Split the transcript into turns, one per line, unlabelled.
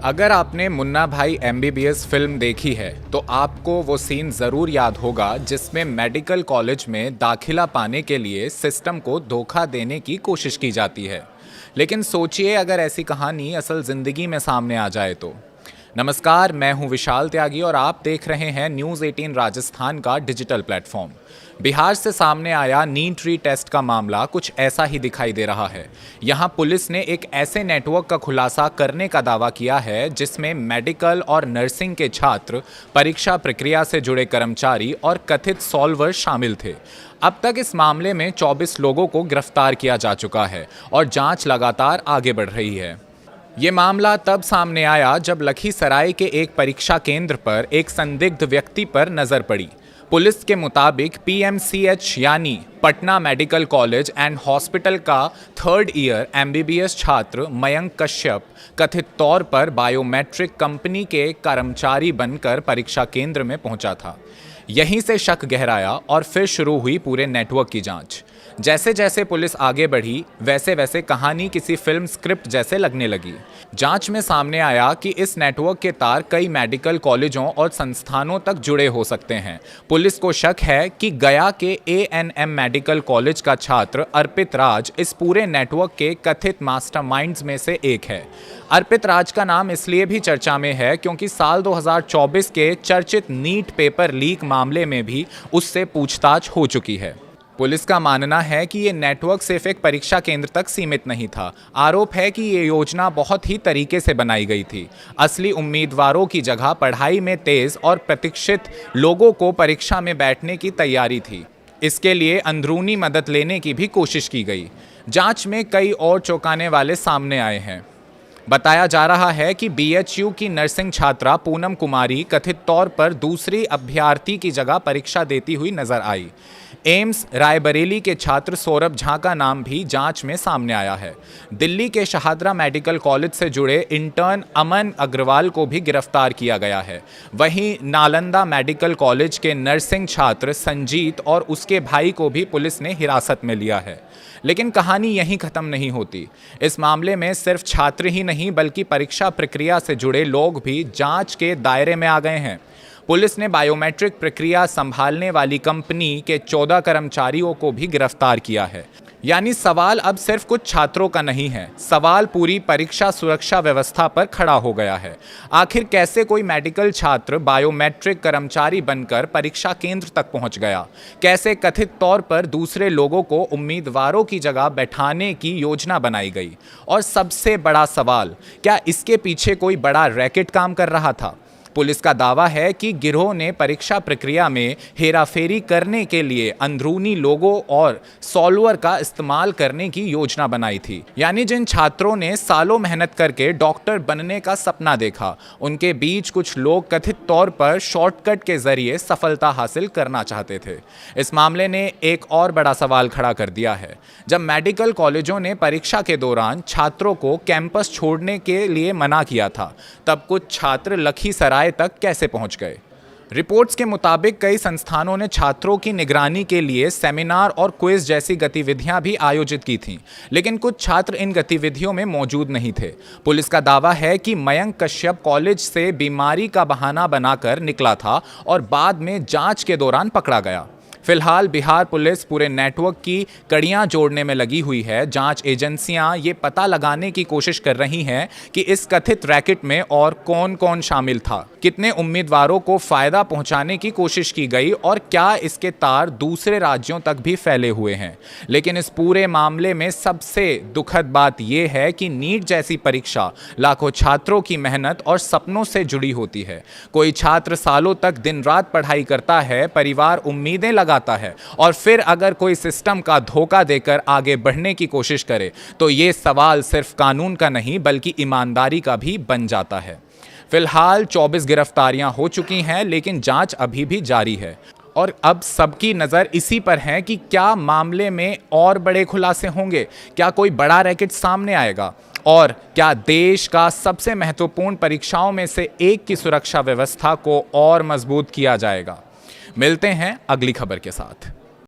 अगर आपने मुन्ना भाई एमबीबीएस फिल्म देखी है तो आपको वो सीन ज़रूर याद होगा जिसमें मेडिकल कॉलेज में दाखिला पाने के लिए सिस्टम को धोखा देने की कोशिश की जाती है। लेकिन सोचिए अगर ऐसी कहानी असल ज़िंदगी में सामने आ जाए तो। नमस्कार, मैं हूं विशाल त्यागी और आप देख रहे हैं न्यूज़ 18 राजस्थान का डिजिटल प्लेटफॉर्म। बिहार से सामने आया नीट री टेस्ट का मामला कुछ ऐसा ही दिखाई दे रहा है। यहां पुलिस ने एक ऐसे नेटवर्क का खुलासा करने का दावा किया है जिसमें मेडिकल और नर्सिंग के छात्र, परीक्षा प्रक्रिया से जुड़े कर्मचारी और कथित सॉल्वर शामिल थे। अब तक इस मामले में 24 लोगों को गिरफ्तार किया जा चुका है और जांच लगातार आगे बढ़ रही है। ये मामला तब सामने आया जब लखीसराय के एक परीक्षा केंद्र पर एक संदिग्ध व्यक्ति पर नजर पड़ी। पुलिस के मुताबिक पीएमसीएच यानी Patna medical college and hospital का 3rd ईयर एमबीबीएस छात्र मयंक कश्यप कथित तौर पर बायोमेट्रिक कंपनी के कर्मचारी बनकर परीक्षा केंद्र में पहुंचा था। यहीं से शक गहराया और फिर शुरू हुई पूरे नेटवर्क की जांच। जैसे जैसे पुलिस आगे बढ़ी वैसे वैसे कहानी किसी फिल्म स्क्रिप्ट जैसे लगने लगी। जांच में सामने आया कि इस नेटवर्क के तार कई मेडिकल कॉलेजों और संस्थानों तक जुड़े हो सकते हैं। पुलिस को शक है कि गया के एएनएम मेडिकल कॉलेज का छात्र अर्पित राज इस पूरे नेटवर्क के कथित मास्टरमाइंड्स में से एक है। अर्पित राज का नाम इसलिए भी चर्चा में है क्योंकि साल 2024 के चर्चित नीट पेपर लीक मामले में भी उससे पूछताछ हो चुकी है। पुलिस का मानना है कि ये नेटवर्क सिर्फ एक परीक्षा केंद्र तक सीमित नहीं था। आरोप है कि ये योजना बहुत ही तरीके से बनाई गई थी। असली उम्मीदवारों की जगह पढ़ाई में तेज और प्रतीक्षित लोगों को परीक्षा में बैठने की तैयारी थी। इसके लिए अंदरूनी मदद लेने की भी कोशिश की गई। जांच में कई और चौंकाने वाले सामने आए हैं। बताया जा रहा है कि बीएचयू की नर्सिंग छात्रा पूनम कुमारी कथित तौर पर दूसरी अभ्यर्थी की जगह परीक्षा देती हुई नजर आई। एम्स रायबरेली के छात्र सौरभ झा का नाम भी जांच में सामने आया है। दिल्ली के शहादरा मेडिकल कॉलेज से जुड़े इंटर्न अमन अग्रवाल को भी गिरफ्तार किया गया है। वहीं नालंदा मेडिकल कॉलेज के नर्सिंग छात्र संजीत और उसके भाई को भी पुलिस ने हिरासत में लिया है। लेकिन कहानी यहीं खत्म नहीं होती। इस मामले में सिर्फ छात्र ही नहीं बल्कि परीक्षा प्रक्रिया से जुड़े लोग भी जांच के दायरे में आ गए हैं। पुलिस ने बायोमेट्रिक प्रक्रिया संभालने वाली कंपनी के 14 कर्मचारियों को भी गिरफ्तार किया है। यानी सवाल अब सिर्फ कुछ छात्रों का नहीं है, सवाल पूरी परीक्षा सुरक्षा व्यवस्था पर खड़ा हो गया है। आखिर कैसे कोई मेडिकल छात्र बायोमेट्रिक कर्मचारी बनकर परीक्षा केंद्र तक पहुंच गया? कैसे कथित तौर पर दूसरे लोगों को उम्मीदवारों की जगह बैठाने की योजना बनाई गई? और सबसे बड़ा सवाल, क्या इसके पीछे कोई बड़ा रैकेट काम कर रहा था? पुलिस का दावा है कि गिरोह ने परीक्षा प्रक्रिया में हेराफेरी करने के लिए अंदरूनी लोगों और सॉल्वर का इस्तेमाल करने की योजना बनाई थी। यानी जिन छात्रों ने सालों मेहनत करके डॉक्टर बनने का सपना देखा, उनके बीच कुछ लोग कथित तौर पर शॉर्टकट के जरिए सफलता हासिल करना चाहते थे। इस मामले ने एक और बड़ा सवाल खड़ा कर दिया है। जब मेडिकल कॉलेजों ने परीक्षा के दौरान छात्रों को कैंपस छोड़ने के लिए मना किया था, तब कुछ छात्र लखीसराय तक कैसे पहुंच गए? रिपोर्ट्स के मुताबिक कई संस्थानों ने छात्रों की निगरानी के लिए सेमिनार और क्विज जैसी गतिविधियां भी आयोजित की थीं, लेकिन कुछ छात्र इन गतिविधियों में मौजूद नहीं थे। पुलिस का दावा है कि मयंक कश्यप कॉलेज से बीमारी का बहाना बनाकर निकला था और बाद में जांच के दौरान पकड़ा गया। फिलहाल बिहार पुलिस पूरे नेटवर्क की कड़ियां जोड़ने में लगी हुई है। जांच एजेंसियां ये पता लगाने की कोशिश कर रही हैं कि इस कथित रैकेट में और कौन कौन शामिल था, कितने उम्मीदवारों को फायदा पहुंचाने की कोशिश की गई और क्या इसके तार दूसरे राज्यों तक भी फैले हुए हैं। लेकिन इस पूरे मामले में सबसे दुखद बात यह है कि नीट जैसी परीक्षा लाखों छात्रों की मेहनत और सपनों से जुड़ी होती है। कोई छात्र सालों तक दिन रात पढ़ाई करता है, परिवार उम्मीदें लगाता है और फिर अगर कोई सिस्टम का धोखा देकर आगे बढ़ने की कोशिश करे तो ये सवाल सिर्फ कानून का नहीं बल्कि ईमानदारी का भी बन जाता है। फिलहाल 24 गिरफ्तारियां हो चुकी हैं, लेकिन जांच अभी भी जारी है और अब सबकी नज़र इसी पर है कि क्या मामले में और बड़े खुलासे होंगे, क्या कोई बड़ा रैकेट सामने आएगा और क्या देश का सबसे महत्वपूर्ण परीक्षाओं में से एक की सुरक्षा व्यवस्था को और मजबूत किया जाएगा। मिलते हैं अगली खबर के साथ।